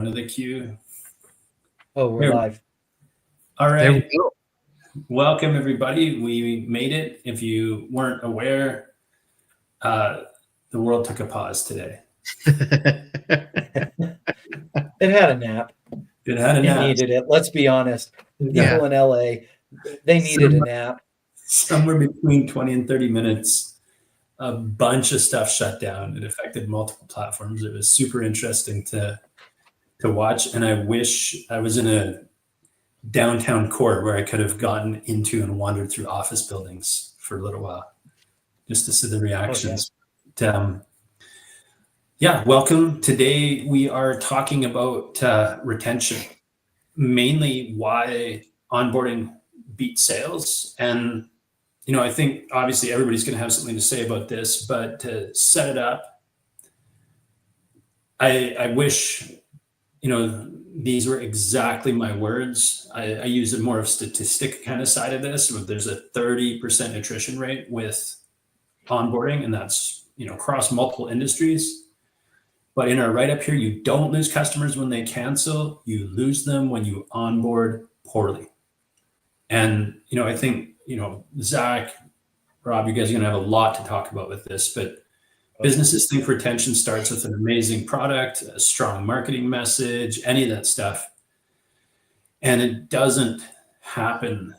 Into the queue. Oh, we're Here. live. All There we right. go. Welcome, everybody. We made it. If you weren't aware, the world took a pause today. It had a nap. It had a It nap. needed it. Let's be honest. Yeah. People in LA, they needed a nap. Somewhere between 20 and 30 minutes, a bunch of stuff shut down. It affected multiple platforms. It was super interesting to watch. And I wish I was in a downtown core where I could have gotten into and wandered through office buildings for a little while just to see the reactions. Yeah, welcome. Today we are talking about retention, mainly why onboarding beats sales. And, I think obviously everybody's going to have something to say about this, but to set it up, I wish, these were exactly my words. I use a more of statistic kind of side of this. There's a 30% attrition rate with onboarding, and that's, across multiple industries. But in our write-up here, you don't lose customers when they cancel. You lose them when you onboard poorly. And, I think, Zach, Rob, you guys are going to have a lot to talk about with this, but businesses think retention starts with an amazing product, a strong marketing message, any of that stuff. And it doesn't happen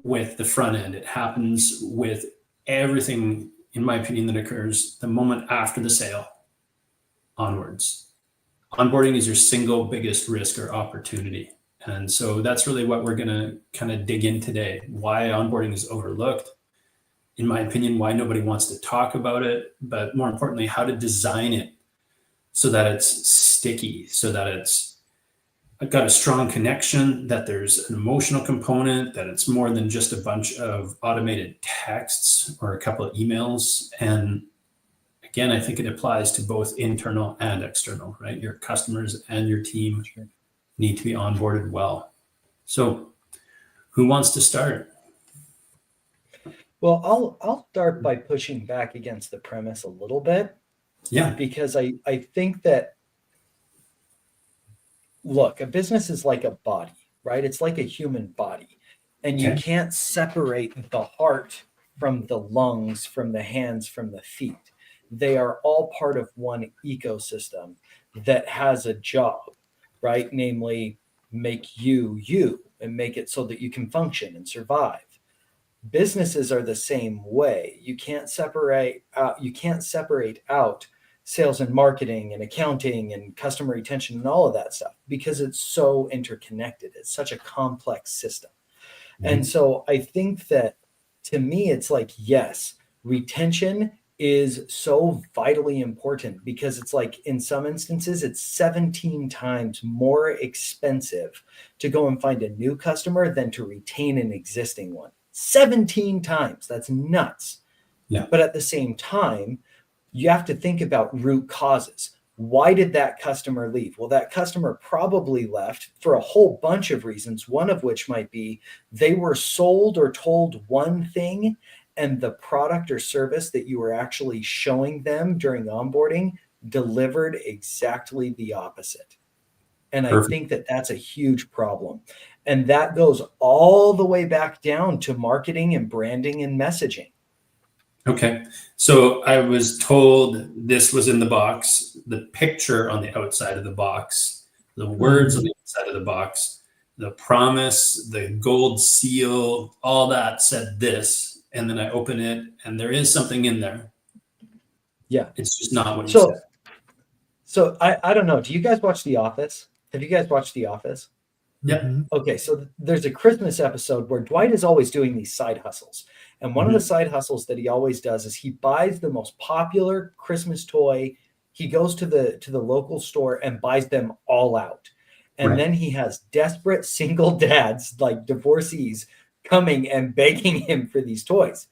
with the front end. It happens with everything, in my opinion, that occurs the moment after the sale onwards. Onboarding is your single biggest risk or opportunity. And so that's really what we're going to kind of dig in today. Why onboarding is overlooked, in my opinion, why nobody wants to talk about it, but more importantly, how to design it so that it's sticky, so that it's got a strong connection, that there's an emotional component, that it's more than just a bunch of automated texts or a couple of emails. And again, I think it applies to both internal and external, right? Your customers and your team need to be onboarded well. So who wants to start? Well, I'll start by pushing back against the premise a little bit. Yeah. Because I think that, look, a business is like a body, right? It's like a human body. And you can't separate the heart from the lungs, from the hands, from the feet. They are all part of one ecosystem that has a job, right? Namely, make you and make it so that you can function and survive. Businesses are the same way. You can't separate out sales and marketing and accounting and customer retention and all of that stuff because it's so interconnected. It's such a complex system. Mm-hmm. And so I think that, to me, it's like, yes, retention is so vitally important because it's like, in some instances, it's 17 times more expensive to go and find a new customer than to retain an existing one. 17 times. That's nuts. Yeah. But at the same time, you have to think about root causes. Why did that customer leave? Well, that customer probably left for a whole bunch of reasons, one of which might be they were sold or told one thing, and the product or service that you were actually showing them during onboarding delivered exactly the opposite. And Perfect. I think that that's a huge problem. And that goes all the way back down to marketing and branding and messaging. Okay. So I was told this was in the box, the picture on the outside of the box, the words on the outside of the box, the promise, the gold seal, all that said this. And then I open it and there is something in there. Yeah. It's just not what you said. So I don't know. Do you guys watch The Office? Have you guys watched The Office? Yeah. Okay. So there's a Christmas episode where Dwight is always doing these side hustles. And one of the side hustles that he always does is he buys the most popular Christmas toy. He goes to the local store and buys them all out. And then he has desperate single dads, like divorcees, coming and begging him for these toys.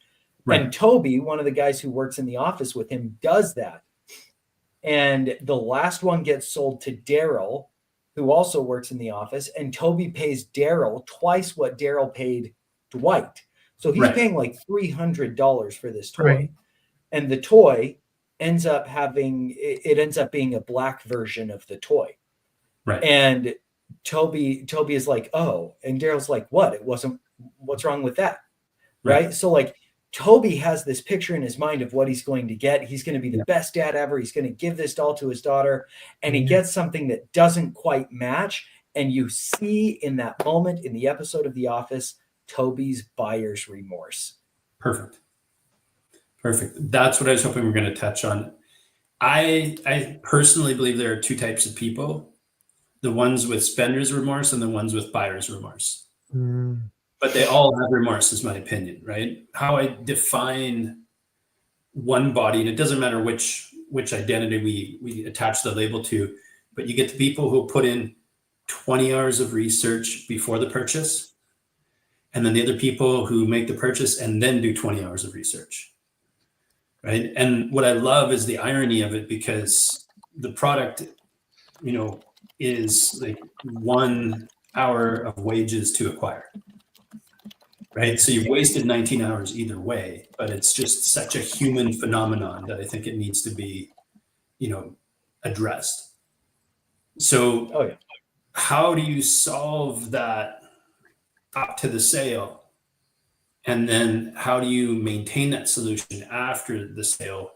Right. And Toby, one of the guys who works in the office with him, does that. And the last one gets sold to Daryl, who also works in the office. And Toby pays Daryl twice what Daryl paid Dwight. So he's paying like $300 for this toy. Right. And the toy ends up being a black version of the toy. Right. And Toby is like, oh, and Daryl's like, what? It wasn't, what's wrong with that? Right. Right. So like Toby has this picture in his mind of what he's going to get. He's going to be the Yeah. best dad ever. He's going to give this doll to his daughter, and he Yeah. gets something that doesn't quite match. And you see in that moment in the episode of The Office, Toby's buyer's remorse. Perfect. That's what I was hoping we were going to touch on. I personally believe there are two types of people: the ones with spender's remorse and the ones with buyer's remorse. Mm. But they all have remorse, is my opinion, right? How I define one body, and it doesn't matter which identity we attach the label to, but you get the people who put in 20 hours of research before the purchase, and then the other people who make the purchase and then do 20 hours of research, right? And what I love is the irony of it, because the product, is like 1 hour of wages to acquire, right? So you've wasted 19 hours either way, but it's just such a human phenomenon that I think it needs to be, addressed. So Oh yeah. how do you solve that up to the sale? And then how do you maintain that solution after the sale,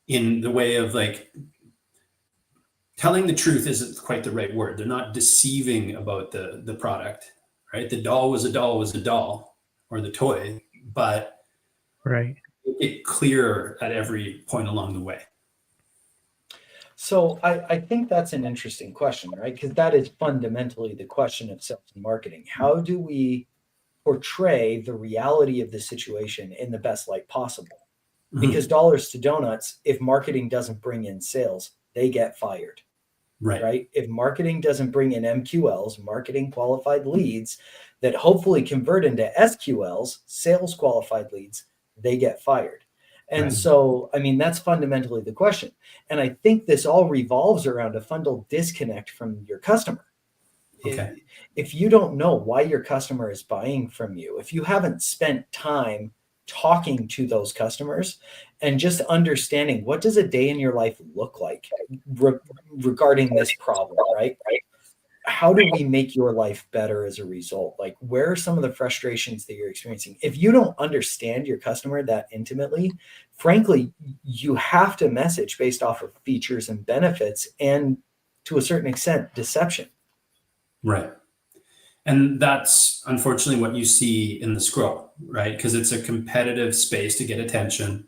in the way of like, telling the truth isn't quite the right word. They're not deceiving about the product, right? The doll was a doll, or the toy, but Right. it clear at every point along the way. So I think that's an interesting question, right? Because that is fundamentally the question of sales and marketing. How do we portray the reality of the situation in the best light possible? Because dollars to donuts, if marketing doesn't bring in sales, they get fired. Right. If marketing doesn't bring in MQLs, marketing qualified leads, that hopefully convert into SQLs, sales qualified leads, they get fired. And Right. so, I mean, that's fundamentally the question. And I think this all revolves around a fundamental disconnect from your customer. Okay. If you don't know why your customer is buying from you, if you haven't spent time talking to those customers and just understanding what does a day in your life look like regarding this problem, right? How do we make your life better as a result? Like, where are some of the frustrations that you're experiencing? If you don't understand your customer that intimately, frankly, you have to message based off of features and benefits, and to a certain extent, deception. Right. And that's unfortunately what you see in the scroll, right? Because it's a competitive space to get attention.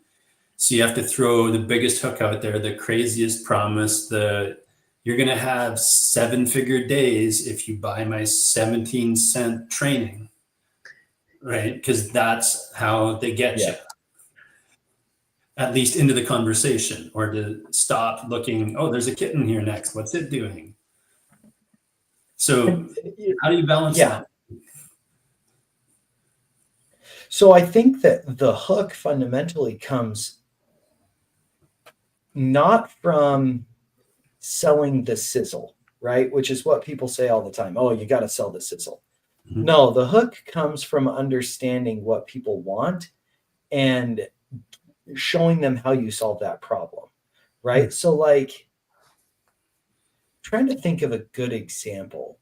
So you have to throw the biggest hook out there, the craziest promise, you're going to have 7-figure days if you buy my 17-cent training, right? Because that's how they get you, at least into the conversation, or to stop looking, oh, there's a kitten here next. What's it doing? So how do you balance that? So I think that the hook fundamentally comes not from selling the sizzle, right? Which is what people say all the time. Oh, you got to sell the sizzle. Mhm. No, the hook comes from understanding what people want and showing them how you solve that problem, right? So like, trying to think of a good example,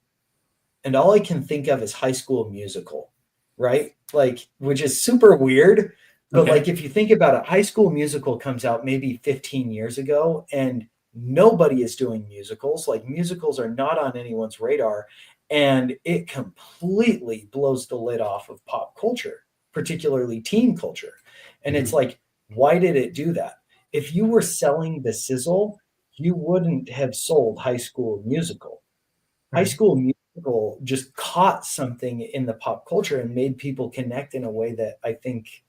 and all I can think of is High School Musical, right? Like, which is super weird, but Okay. like if you think about it, High School Musical comes out maybe 15 years ago, and nobody is doing musicals. Like, musicals are not on anyone's radar, and it completely blows the lid off of pop culture, particularly teen culture. And it's like, why did it do that? If you were selling the sizzle, you wouldn't have sold High School Musical. High Right. School Musical just caught something in the pop culture and made people connect in a way that I think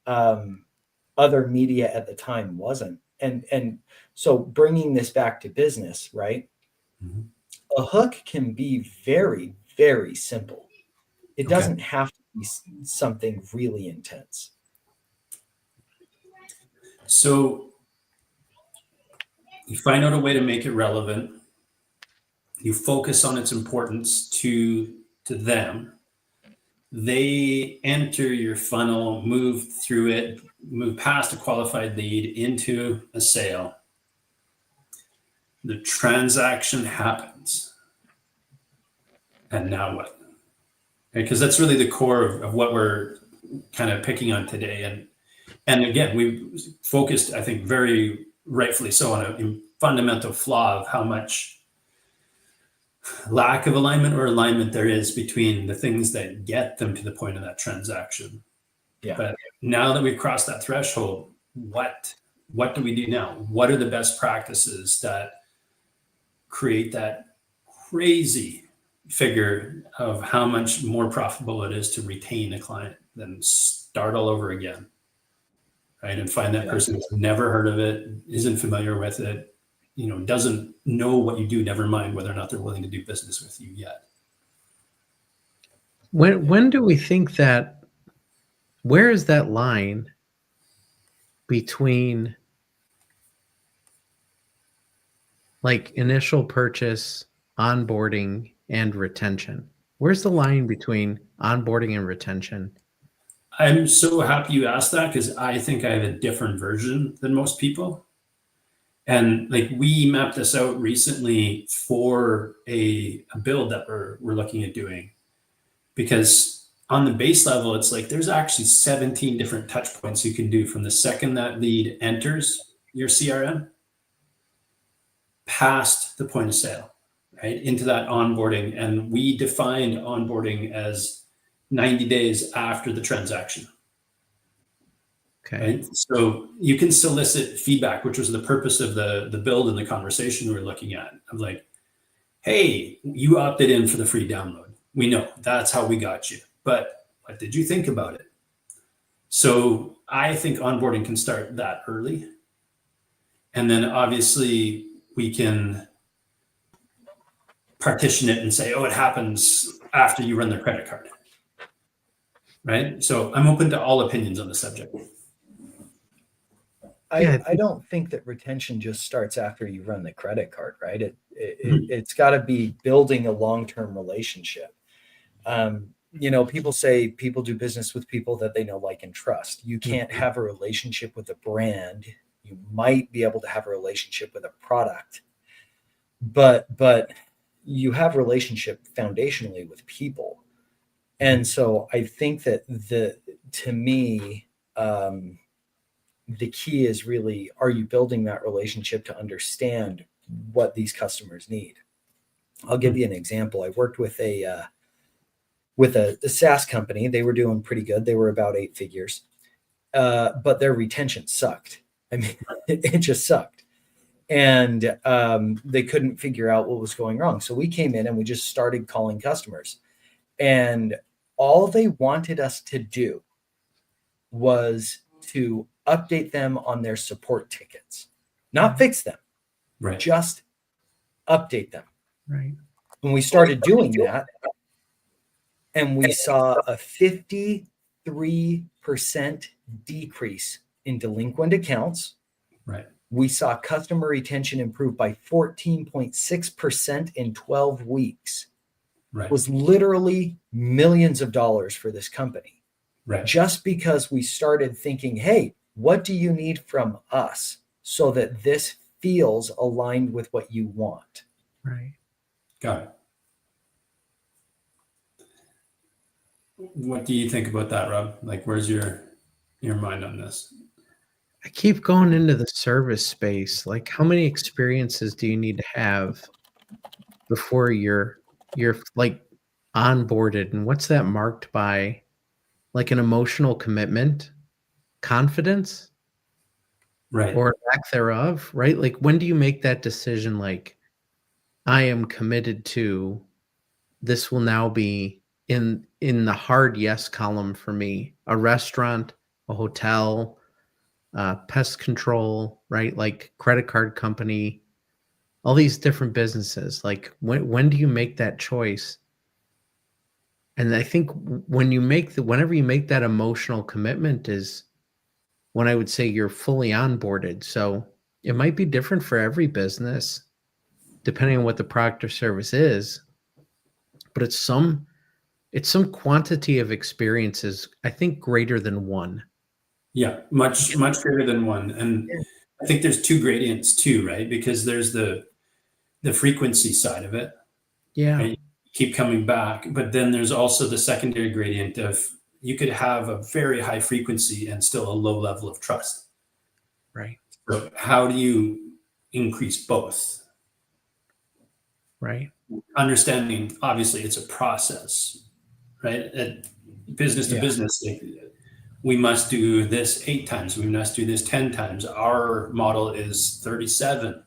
other media at the time wasn't. And so bringing this back to business, right? Mhm. A hook can be very, very simple. It Okay. doesn't have to be something really intense. So you find out a way to make it relevant. You focus on its importance to them. They enter your funnel, move through it, move past a qualified lead into a sale. The transaction happens. And now what? Because that's really the core of what we're kind of picking on today. And again, we focused, I think, very rightfully so on a fundamental flaw of how much lack of alignment or alignment there is between the things that get them to the point of that transaction. Yeah. But now that we've crossed that threshold, what do we do now? What are the best practices that create that crazy figure of how much more profitable it is to retain a client than start all over again, right? And find that person who's never heard of it, isn't familiar with it, doesn't know what you do, never mind whether or not they're willing to do business with you yet. When do we think that, where is that line between like initial purchase, onboarding, and retention? Where's the line between onboarding and retention? I'm so happy you asked that, because I think I have a different version than most people. And like, we mapped this out recently for a build that we're looking at doing, because on the base level, it's like there's actually 17 different touch points you can do from the second that lead enters your CRM past the point of sale, right, into that onboarding. And we defined onboarding as 90 days after the transaction. Okay. Right? So you can solicit feedback, which was the purpose of the build and the conversation we were looking at. I'm like, hey, you opted in for the free download. We know that's how we got you, but what did you think about it? So I think onboarding can start that early. And then obviously we can partition it and say, oh, it happens after you run their credit card. Right? So I'm open to all opinions on the subject. I don't think that retention just starts after you run the credit card, right? It's got to be building a long-term relationship. People say people do business with people that they know, like, and trust. You can't have a relationship with a brand. You might be able to have a relationship with a product, but you have relationship foundationally with people. And so I think that to me, the key is really, are you building that relationship to understand what these customers need? I'll give you an example. I worked with a SaaS company. They were doing pretty good. They were about 8 figures, but their retention sucked. I mean, it just sucked. And they couldn't figure out what was going wrong. So we came in and we just started calling customers. And all they wanted us to do was to update them on their support tickets, not fix them, right? Just update them. Right. When we started doing that, and we saw a 53% decrease in delinquent accounts. Right. We saw customer retention improve by 14.6% in 12 weeks. Right. It was literally millions of dollars for this company. Right. Just because we started thinking, hey, what do you need from us so that this feels aligned with what you want? Right. Got it. What do you think about that, Rob? Like, where's your mind on this? I keep going into the service space. Like, how many experiences do you need to have before you're like onboarded? And what's that marked by? Like an emotional commitment, confidence, right, or lack thereof, right? Like, when do you make that decision? Like, I am committed to this will now be in the hard yes column for me. A restaurant, a hotel, pest control, right? Like credit card company, all these different businesses. Like, when do you make that choice? And I think whenever you make that emotional commitment is when I would say you're fully onboarded. So it might be different for every business, depending on what the product or service is, but it's some quantity of experiences, I think, greater than one. Yeah, much greater than one. And I think there's two gradients too, right? Because there's the the frequency side of it. Yeah. Right? Keep coming back. But then there's also the secondary gradient of you could have a very high frequency and still a low level of trust. Right. So how do you increase both? Right. Understanding, obviously, it's a process, right? At business to business, like, we must do this 8 times. We must do this 10 times. Our model is 37,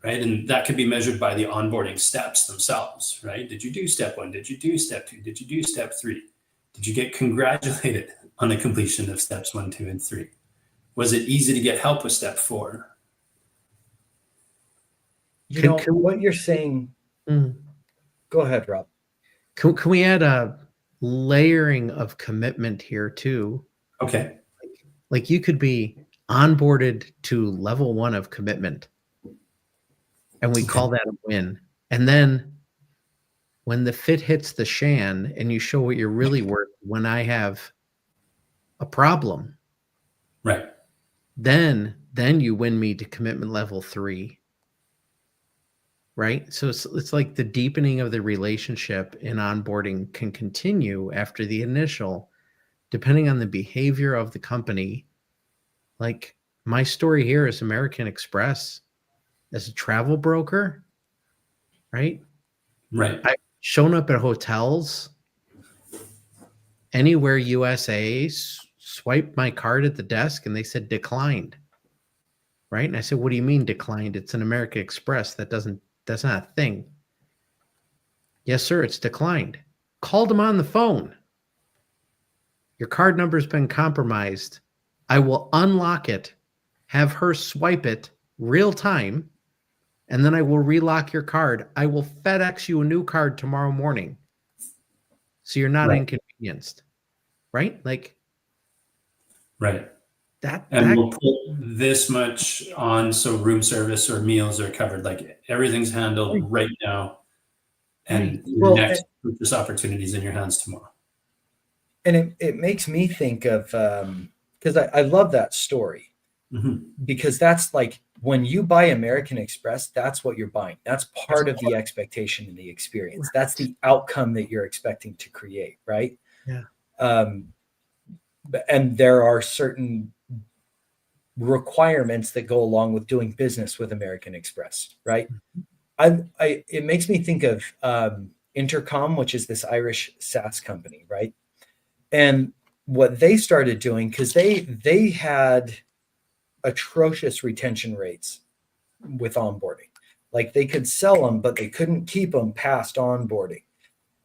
right? And that could be measured by the onboarding steps themselves, right? Did you do step 1? Did you do step 2? Did you do step 3? Did you get congratulated on the completion of steps 1, 2, and 3? Was it easy to get help with step 4? What you're saying. Go ahead, Rob. Can we add a layering of commitment here too? Okay. Like you could be onboarded to level 1 of commitment, and we call that a win. And then when the fit hits the shan and you show what you're really worth, when I have a problem, right, then you win me to commitment level 3. Right? So it's like the deepening of the relationship in onboarding can continue after the initial, depending on the behavior of the company. Like my story here is American Express as a travel broker, right? Right. I've shown up at hotels anywhere USA, swiped my card at the desk and they said declined. Right? And I said, what do you mean declined? It's an American Express. That's not a thing. Yes, sir, it's declined. Called him on the phone. Your card number's been compromised. I will unlock it, have her swipe it real time, and then I will relock your card. I will FedEx you a new card tomorrow morning. So you're not inconvenienced. Right? Like, right. That we'll put this much on so room service or meals are covered. Like everything's handled right now. And your next purchase opportunities in your hands tomorrow. And it makes me think of, because I love that story, because that's like when you buy American Express, that's what you're buying. That's part of the expectation and the experience. That's the outcome that you're expecting to create, right? Yeah. And there are certain requirements that go along with doing business with American Express, right? It makes me think of Intercom, which is this Irish SaaS company, right? And what they started doing, because they had atrocious retention rates with onboarding. Like they could sell them, but they couldn't keep them past onboarding.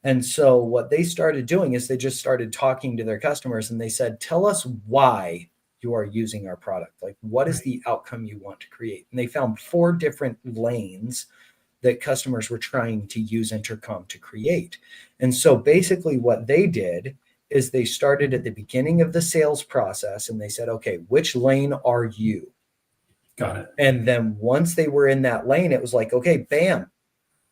And so what they started doing is they just started talking to their customers and they said, tell us why you are using our product. Like, what is the outcome you want to create? And they found 4 different lanes that customers were trying to use Intercom to create. And so basically what they did is they started at the beginning of the sales process and they said, okay, which lane are you? Got it. And then once they were in that lane, it was like, okay, bam,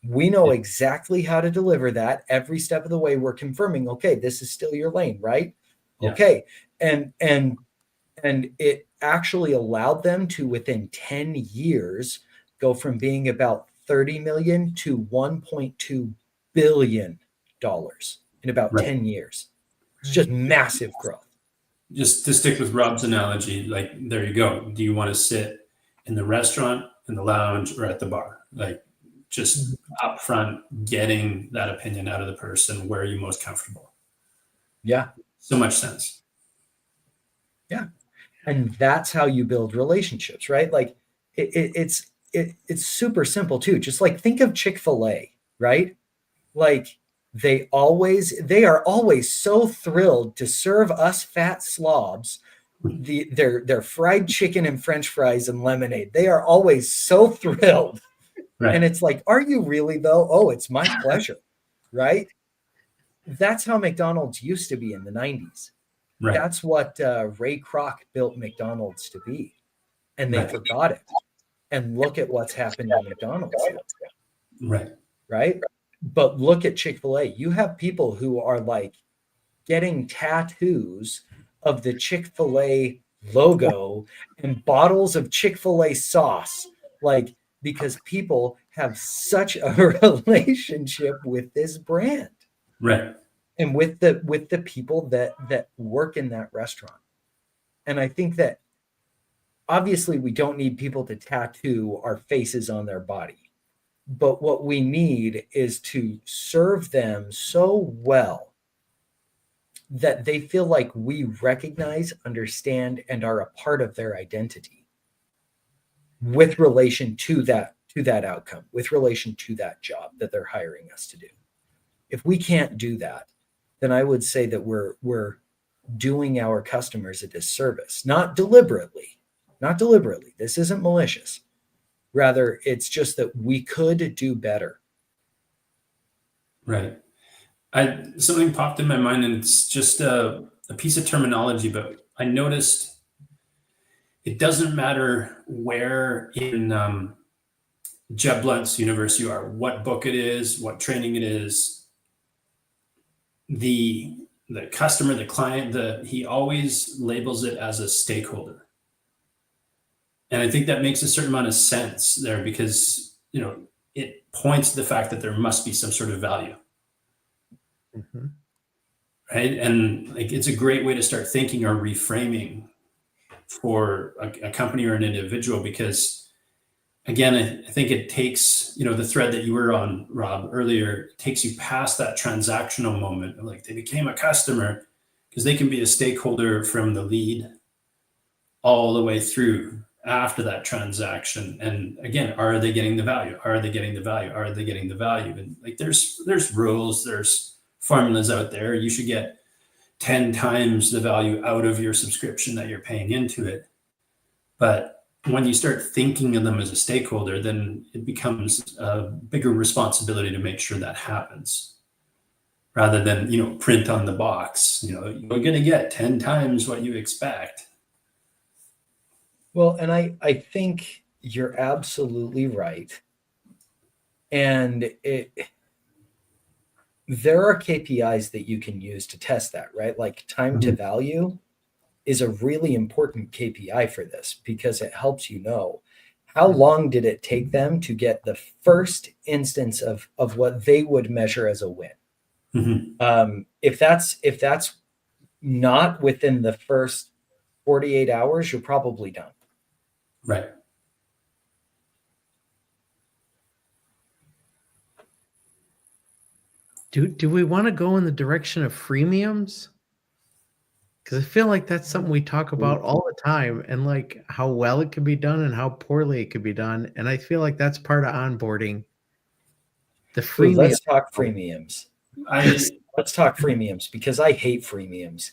we know exactly how to deliver that. Every step of the way, we're confirming, okay, this is still your lane, right? Yeah. Okay. And it actually allowed them to, within 10 years, go from being about 30 million to 1.2 billion dollars in about 10 years. It's just massive growth. Just to stick with Rob's analogy, like, there you go. Do you want to sit in the restaurant, in the lounge, or at the bar? Like, just upfront getting that opinion out of the person. Where are you most comfortable? Yeah. So much sense. Yeah. And that's how you build relationships, right? Like it's super simple too. Just like think of Chick-fil-A, right? Like they are always so thrilled to serve us fat slobs their fried chicken and French fries and lemonade. They are always so thrilled. Right. And it's like, are you really though? Oh, it's my pleasure, right? That's how McDonald's used to be in the 90s. Right. That's what Ray Kroc built McDonald's to be. And they forgot it. And look at what's happened to McDonald's. Right. Right? But look at Chick-fil-A. You have people who are like getting tattoos of the Chick-fil-A logo and bottles of Chick-fil-A sauce. Like because people have such a relationship with this brand Right. and with the people that work in that restaurant. And I think that obviously we don't need people to tattoo our faces on their body, but what we need is to serve them so well that they feel like we recognize, understand, and are a part of their identity with relation to that outcome, with relation to that job that they're hiring us to do. If we can't do that, then I would say that we're doing our customers a disservice, not deliberately. This isn't malicious. Rather, it's just that we could do better. Right. Something popped in my mind, and it's just a piece of terminology, but I noticed it doesn't matter where in Jeb Blunt's universe you are, what book it is, what training it is, the customer, the client, he always labels it as a stakeholder. And I think that makes a certain amount of sense there because, it points to the fact that there must be some sort of value. Mhm. Right. And like, it's a great way to start thinking or reframing for a company or an individual, because again, I think it takes, the thread that you were on, Rob, earlier, takes you past that transactional moment of like they became a customer, because they can be a stakeholder from the lead all the way through after that transaction. And again, are they getting the value? Are they getting the value? Are they getting the value? And like there's rules, there's formulas out there. You should get 10 times the value out of your subscription that you're paying into it. But when you start thinking of them as a stakeholder, then it becomes a bigger responsibility to make sure that happens, rather than, print on the box, you're going to get 10 times what you expect. Well, and I think you're absolutely right. And there are KPIs that you can use to test that, right? Like time to value is a really important KPI for this because it helps you know how long did it take them to get the first instance of what they would measure as a win. Mm-hmm. If that's not within the first 48 hours, you're probably done. Right. Do we want to go in the direction of freemiums? Because I feel like that's something we talk about all the time, and like how well it can be done and how poorly it can be done. And I feel like that's part of onboarding. The Ooh, freemium. let's talk freemiums. I Let's talk freemiums because I hate freemiums.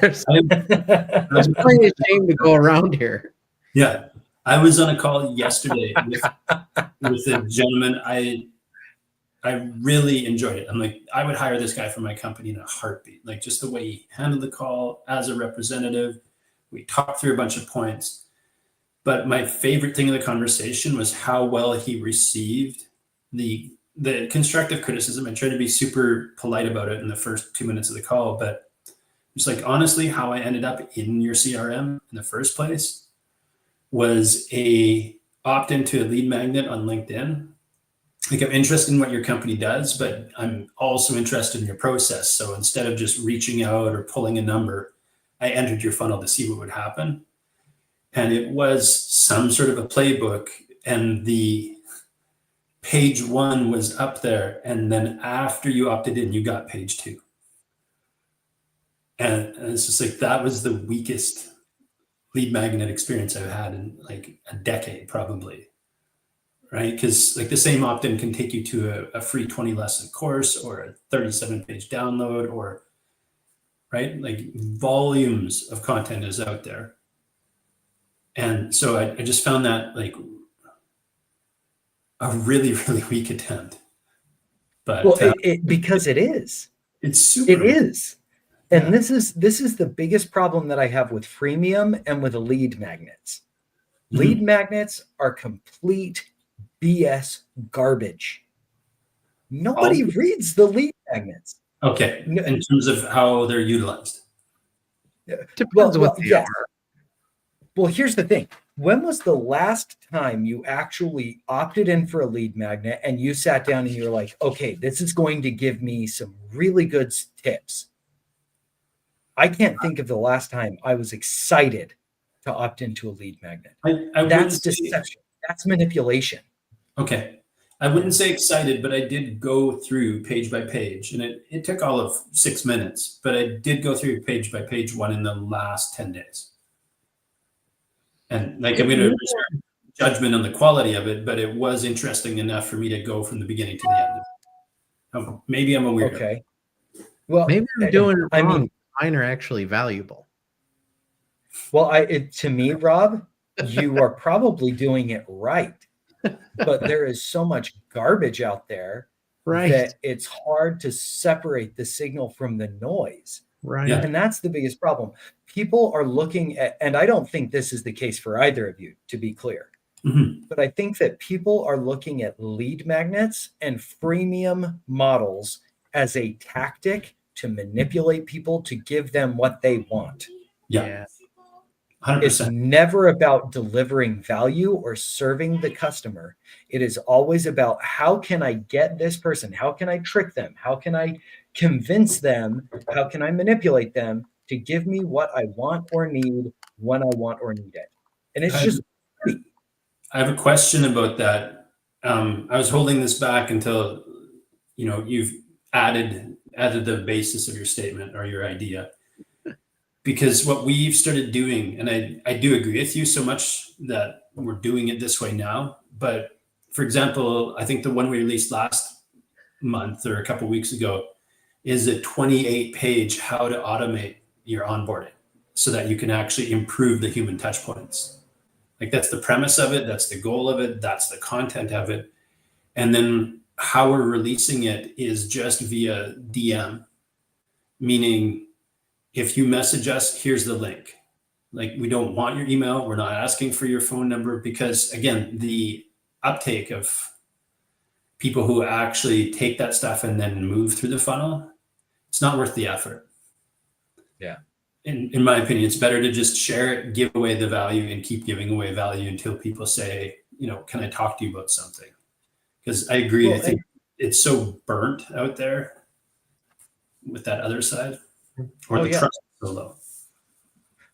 There's plenty of shame to go around here. Yeah, I was on a call yesterday with a gentleman. I really enjoyed it. I'm like, I would hire this guy for my company in a heartbeat. Like just the way he handled the call as a representative. We talked through a bunch of points. But my favorite thing in the conversation was how well he received the constructive criticism. I tried to be super polite about it in the first 2 minutes of the call, but it's like, honestly, how I ended up in your CRM in the first place was a opt into a lead magnet on LinkedIn. Like, I'm interested in what your company does, but I'm also interested in your process. So instead of just reaching out or pulling a number, I entered your funnel to see what would happen. And it was some sort of a playbook, and the page 1 was up there. And then after you opted in, you got page 2. And it's just like, that was the weakest lead magnet experience I've had in like a decade, probably. Right? Because like the same opt-in can take you to a free 20 lesson course or a 37-page download, or right, like volumes of content is out there. And so I just found that like a really, really weak attempt. But well, because it is. It's super. It is. And this is the biggest problem that I have with freemium and with lead magnets. Mm-hmm. Lead magnets are complete BS garbage. Nobody reads the lead magnets. Okay. In terms of how they're utilized. Depends what they are. Well, here's the thing. When was the last time you actually opted in for a lead magnet and you sat down and you're like, okay, this is going to give me some really good tips? I can't think of the last time I was excited to opt into a lead magnet. I That's wouldn't say, deception. That's manipulation. okay. I wouldn't say excited, but I did go through page by page, and it took all of 6 minutes, but I did go through page by page one in the last 10 days. And like, I'm going to reserve judgment on the quality of it, but it was interesting enough for me to go from the beginning to the end. Maybe I'm a weirdo. Okay. Well, Maybe I'm doing it I wrong. mean, Mine are actually valuable. well, to me, Rob, you are probably doing it right, but there is so much garbage out there Right. that it's hard to separate the signal from the noise. Right. Yeah. And that's the biggest problem. People are looking at, and I don't think this is the case for either of you, to be clear, Mhm. but I think that people are looking at lead magnets and freemium models as a tactic to manipulate people to give them what they want. Yeah. It's 100%. never about delivering value or serving the customer. It is always about how can I get this person? How can I trick them? How can I convince them? How can I manipulate them to give me what I want or need when I want or need it? And it's just pretty. I have a question about that. I was holding this back until you've added the basis of your statement or your idea, because what we've started doing, and I do agree with you so much that we're doing it this way now. But for example, I think the one we released last month or a couple of weeks ago is a 28-page how to automate your onboarding so that you can actually improve the human touch points. Like, that's the premise of it. That's the goal of it. That's the content of it. And then how we're releasing it is just via DM, meaning if you message us, here's the link. Like, we don't want your email. We're not asking for your phone number, because again, the uptake of people who actually take that stuff and then move through the funnel, it's not worth the effort. Yeah. In my opinion, it's better to just share it, give away the value, and keep giving away value until people say, can I talk to you about something? Because I agree. Well, I think it's so burnt out there with that other side, or the trust is so low.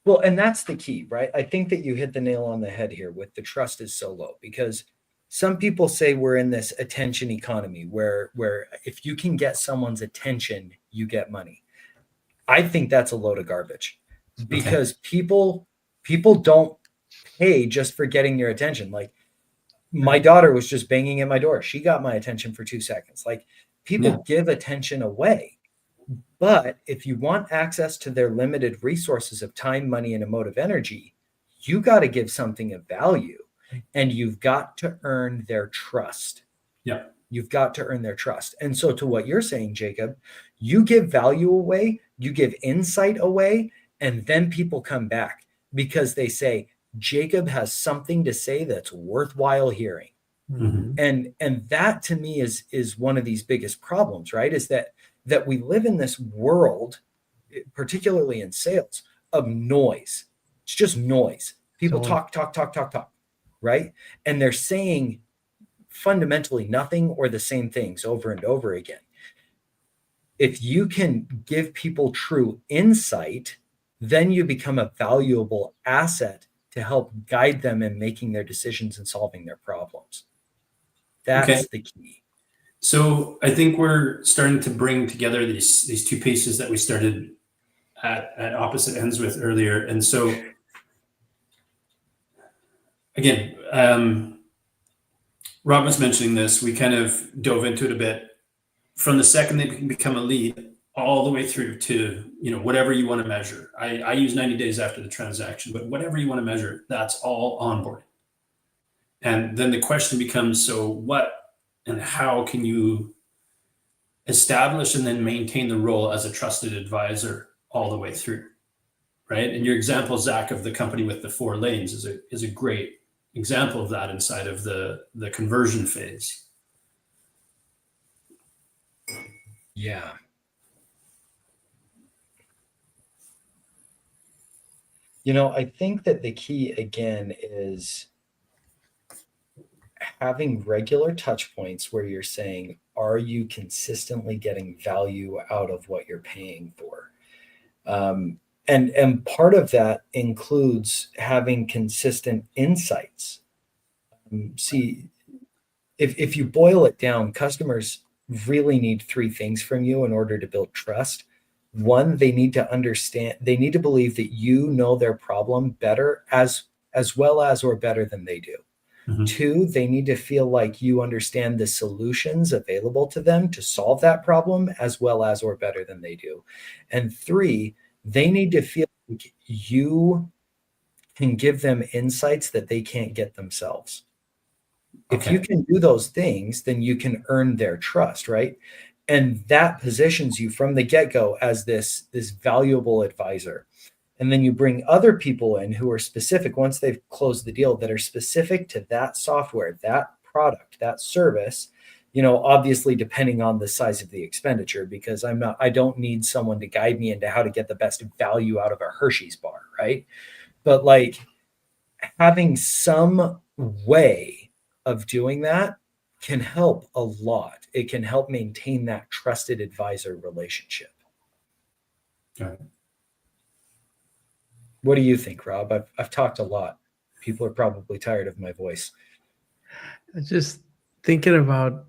Well, and that's the key, right? I think that you hit the nail on the head here with the trust is so low, because some people say we're in this attention economy where if you can get someone's attention, you get money. I think that's a load of garbage, because people don't pay just for getting your attention. Like, my daughter was just banging at my door. She got my attention for 2 seconds. Like, people give attention away. But if you want access to their limited resources of time, money, and emotive energy, you got to give something of value, and you've got to earn their trust. Yeah. You've got to earn their trust. And so, to what you're saying, Jacob, you give value away, you give insight away, and then people come back because they say, Jacob has something to say that's worthwhile hearing. Mm-hmm. And that, to me, is one of these biggest problems, right? Is that we live in this world, particularly in sales, of noise. It's just noise. People talk, right? And they're saying fundamentally nothing or the same things over and over again. If you can give people true insight, then you become a valuable asset to help guide them in making their decisions and solving their problems. That's the key. So I think we're starting to bring together these two pieces that we started at opposite ends with earlier. And so again, Rob was mentioning this. We kind of dove into it a bit. From the second they can become a lead, all the way through to whatever you want to measure. I use 90 days after the transaction, but whatever you want to measure, that's all onboarding. And then the question becomes, so what and how can you establish and then maintain the role as a trusted advisor all the way through, right? And your example, Zach, of the company with the 4 lanes is a great example of that inside of the conversion phase. Yeah. I think that the key again is having regular touch points where you're saying, are you consistently getting value out of what you're paying for? And part of that includes having consistent insights. See, if you boil it down, customers really need three things from you in order to build trust. One, they need to understand, they need to believe that you know their problem better as well as or better than they do. Mhm. Two, they need to feel like you understand the solutions available to them to solve that problem as well as or better than they do. And three, they need to feel like you can give them insights that they can't get themselves. If you Okay. can do those things, then you can earn their trust, right? And that positions you from the get-go as this valuable advisor. And then you bring other people in who are specific once they've closed the deal that are specific to that software, that product, that service, obviously depending on the size of the expenditure, because I don't need someone to guide me into how to get the best value out of a Hershey's bar, right? But like having some way of doing that can help a lot. It can help maintain that trusted advisor relationship. All right. What do you think, Rob? I've talked a lot. People are probably tired of my voice. Just thinking about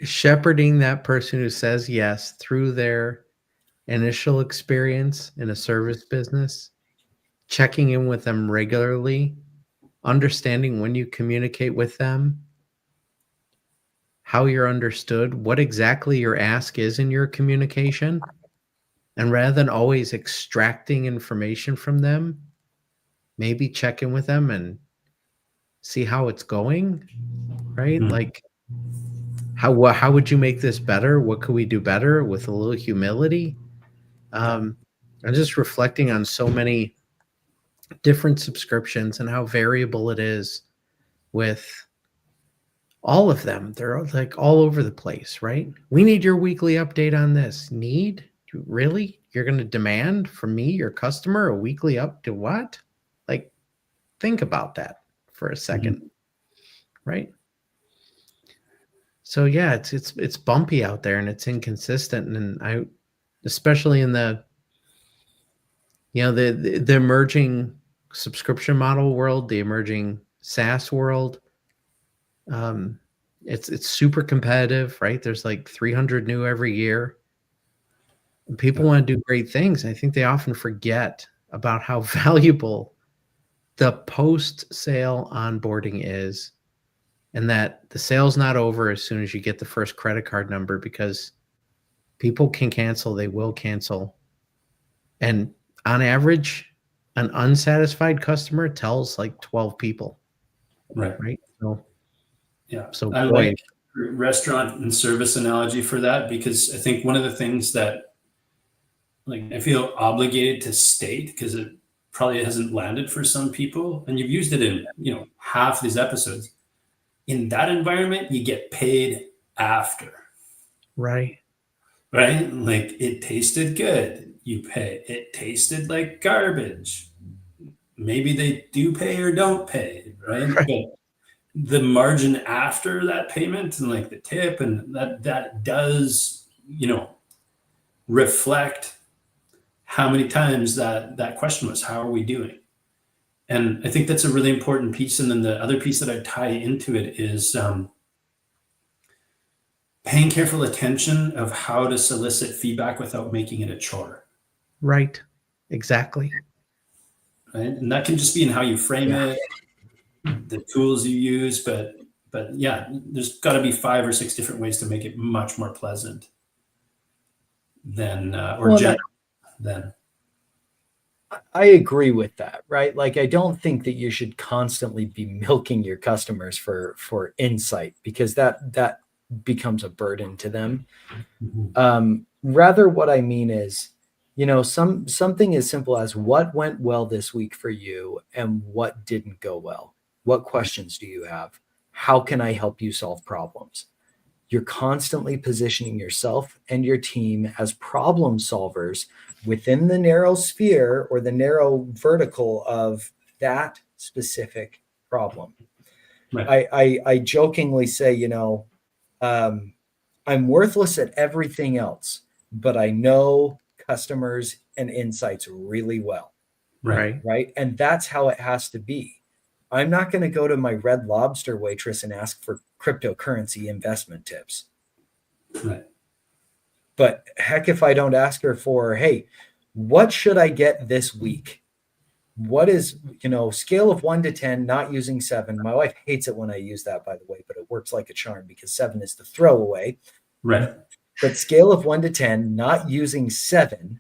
shepherding that person who says yes through their initial experience in a service business, checking in with them regularly, understanding when you communicate with them, how you're understood, what exactly your ask is in your communication. And rather than always extracting information from them, maybe check in with them and see how it's going, right? Mhm. Like how would you make this better? What could we do better with a little humility? Yeah. I'm just reflecting on so many different subscriptions and how variable it is with all of them. They're like all over the place, right? We need your weekly update on this. Need? Really? You're going to demand from me, your customer, a weekly up to what? Like, think about that for a second, Mhm. right? So yeah, it's bumpy out there and it's inconsistent, and I, especially in the the emerging subscription model world, the emerging SaaS world. Um, it's super competitive, right? There's like 300 new every year. And people Yeah. want to do great things. I think they often forget about how valuable the post-sale onboarding is, and that the sale's not over as soon as you get the first credit card number, because people can cancel, they will cancel. And on average, an unsatisfied customer tells like 12 people, Right. right? Yeah. So I boy, like restaurant and service analogy for that, because I think one of the things that like I feel obligated to state, because it probably hasn't landed for some people, and you've used it in half these episodes. In that environment, you get paid after, right, right? Like it tasted good, you pay. It tasted like garbage. Maybe they do pay or don't pay, right? right, But the margin after that payment and like the tip and that does, reflect how many times that question was, how are we doing? And I think that's a really important piece. And then the other piece that I tie into it is paying careful attention of how to solicit feedback without making it a chore, right. Exactly. right? And that can just be in how you frame Yeah. it, the tools you use, but yeah, there's got to be 5 or 6 different ways to make it much more pleasant than or Well, general than. I agree with that, right? Like I don't think that you should constantly be milking your customers for insight, because that becomes a burden to them. Mhm. Rather, what I mean is, something as simple as what went well this week for you and what didn't go well. What questions do you have? How can I help you solve problems? You're constantly positioning yourself and your team as problem solvers within the narrow sphere or the narrow vertical of that specific problem. Right. I jokingly say, I'm worthless at everything else, but I know customers and insights really well. Right. Right. And that's how it has to be. I'm not going to go to my Red Lobster waitress and ask for cryptocurrency investment tips. Right. But heck, if I don't ask her for, hey, what should I get this week? What is, scale of 1 to 10, not using 7. My wife hates it when I use that, by the way, but it works like a charm because 7 is the throwaway. Right. But scale of 1 to 10, not using 7,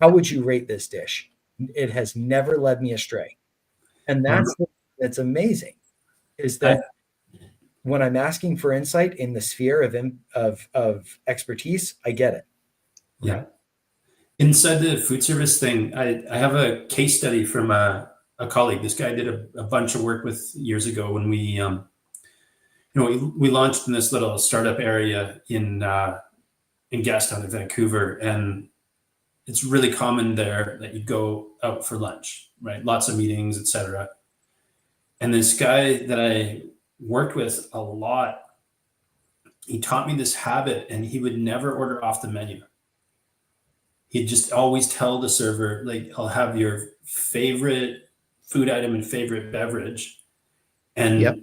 how would you rate this dish? It has never led me astray. And that's amazing, is that when I'm asking for insight in the sphere of expertise, I get it. Yeah. Inside the food service thing, I have a case study from a colleague. This guy did a bunch of work with years ago when we launched in this little startup area in Gastown in Vancouver, and it's really common there that you go out for lunch, right? Lots of meetings, etc. And this guy that I worked with a lot, he taught me this habit, and he would never order off the menu. He'd just always tell the server, like, I'll have your favorite food item and favorite beverage. And Yep.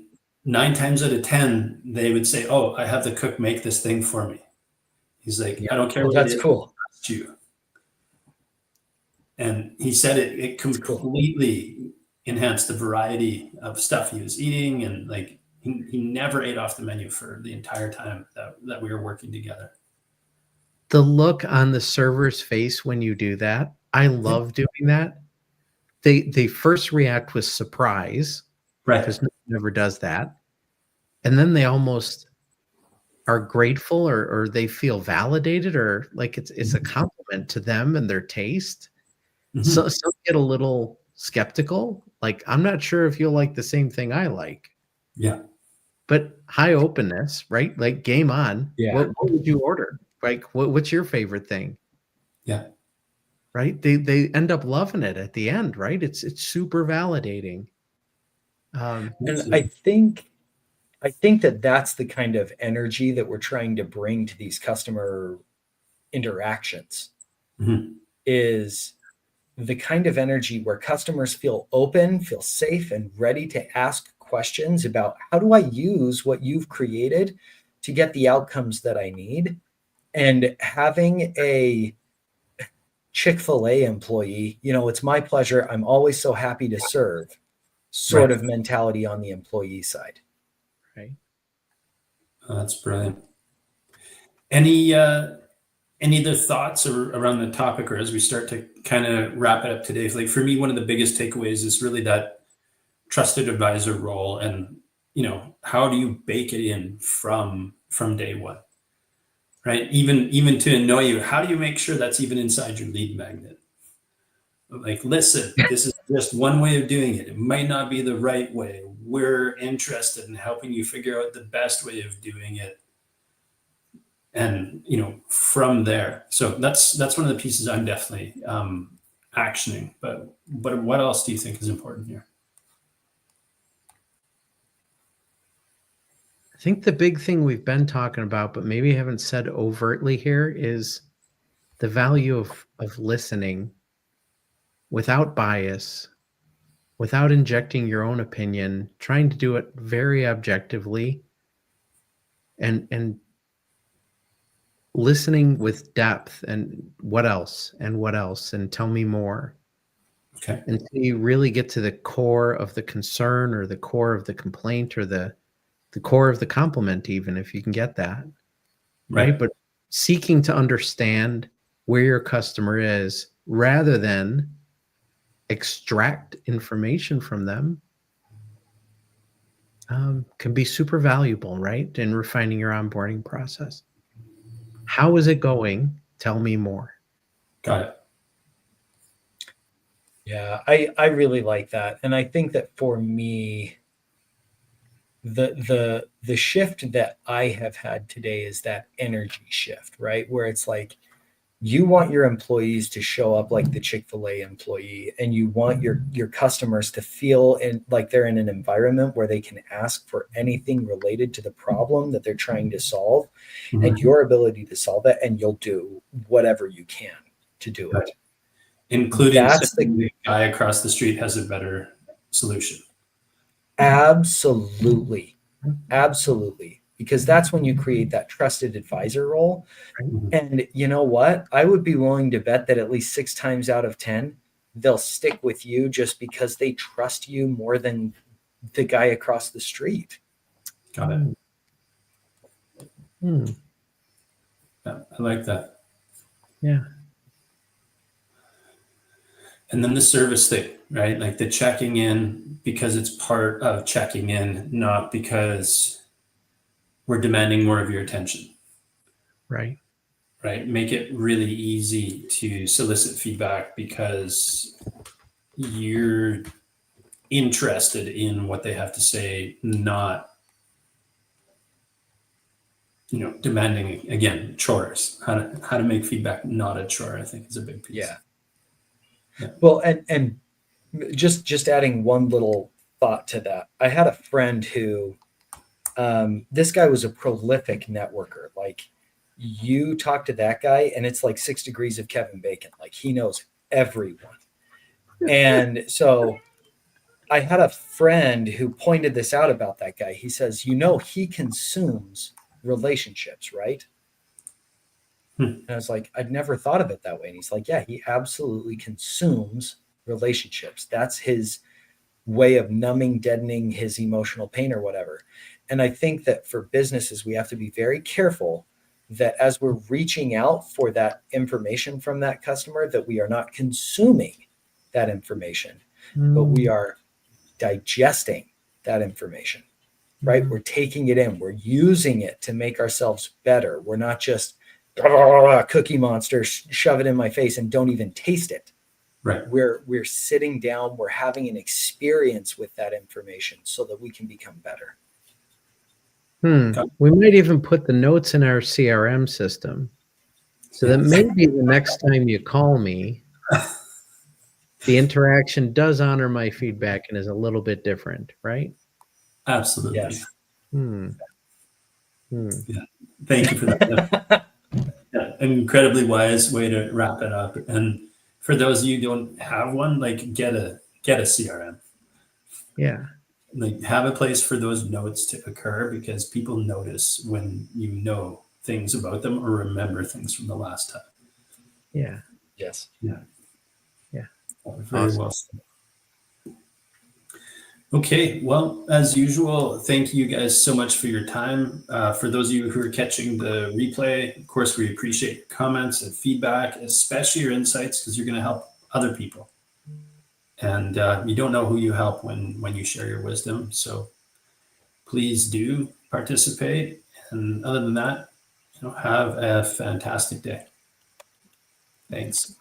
9 times out of 10, they would say, oh, I have the cook make this thing for me. He's like, I don't care what That's it is, cool. it's you. And he said it completely enhanced the variety of stuff he was eating. And like, he never ate off the menu for the entire time that we were working together. The look on the server's face when you do that, I love doing that. They first react with surprise, Right. because no one ever does that. And then they almost are grateful, or they feel validated, or like it's a compliment to them and their taste. Mhm. So some get a little skeptical, like, I'm not sure if you'll like the same thing I like. Yeah. But high openness, right? Like, game on. Yeah. What would you order? Like, what's your favorite thing? Yeah. Right? They end up loving it at the end, right? It's super validating. And I think that that's the kind of energy that we're trying to bring to these customer interactions. Mm-hmm. Is the kind of energy where customers feel open, feel safe, and ready to ask questions about, how do I use what you've created to get the outcomes that I need? And having a Chick-fil-A employee, it's my pleasure, I'm always so happy to serve sort of mentality on the employee side. Right. Oh, that's brilliant. Any other thoughts around the topic, or as we start to kind of wrap it up today? Like, for me, one of the biggest takeaways is really that trusted advisor role, and how do you bake it in from day one, right? Even to annoy you, how do you make sure that's even inside your lead magnet? Like, listen, this is just one way of doing it. It might not be the right way. We're interested in helping you figure out the best way of doing it. And, from there. So that's one of the pieces I'm definitely actioning. But what else do you think is important here? I think the big thing we've been talking about, but maybe haven't said overtly here, is the value of listening without bias, without injecting your own opinion, trying to do it very objectively, and listening with depth, and what else, and tell me more. Okay. Until you really get to the core of the concern, or the core of the complaint, or the core of the compliment, even if you can get that. Right. But seeking to understand where your customer is, rather than extract information from them, can be super valuable, right? In refining your onboarding process. How is it going? Tell me more. Got it. Yeah, I really like that. And I think that for me, the shift that I have had today is that energy shift, right? Where it's like you want your employees to show up like the Chick-fil-A employee, and you want your customers to feel like they're in an environment where they can ask for anything related to the problem that they're trying to solve, and your ability to solve it, and you'll do whatever you can to do it. Including That's saying the guy across the street has a better solution. Absolutely. Absolutely. Because that's when you create that trusted advisor role. Mhm. And you know what? I would be willing to bet that at least 6 times out of 10, they'll stick with you just because they trust you more than the guy across the street. Got it. Hmm. Yeah, I like that. Yeah. And then the service thing, right? Like the checking in because it's part of checking in, not because we're demanding more of your attention, Right. right? Make it really easy to solicit feedback because you're interested in what they have to say, not, demanding, again, chores. How to make feedback not a chore, I think, is a big piece. Yeah. Well, and just adding one little thought to that. I had a friend who this guy was a prolific networker. Like, you talk to that guy and it's like 6 degrees of Kevin Bacon. Like, he knows everyone. And so I had a friend who pointed this out about that guy. He says, he consumes relationships, right? And I was like, I'd never thought of it that way. And he's like, yeah, he absolutely consumes relationships. That's his way of numbing, deadening his emotional pain or whatever. And I think that for businesses, we have to be very careful that as we're reaching out for that information from that customer, that we are not consuming that information, but we are digesting that information, right? We're taking it in, we're using it to make ourselves better. We're not just Cookie Monster, shove it in my face and don't even taste it. Right. We're sitting down, we're having an experience with that information so that we can become better. We might even put the notes in our CRM system so that maybe the next time you call me, the interaction does honor my feedback and is a little bit different, right? Absolutely. Yes. Yeah. Thank you for that. Yeah, an incredibly wise way to wrap it up. And for those of you who don't have one, like get a CRM. Yeah. Like have a place for those notes to occur because people notice when you know things about them or remember things from the last time. Yeah. Yes. Yeah. Yeah. Very Awesome. well said. Okay, well, as usual, thank you guys so much for your time. For those of you who are catching the replay, of course, we appreciate your comments and feedback, especially your insights, because you're going to help other people. And you don't know who you help when you share your wisdom. So please do participate. And other than that, have a fantastic day. Thanks.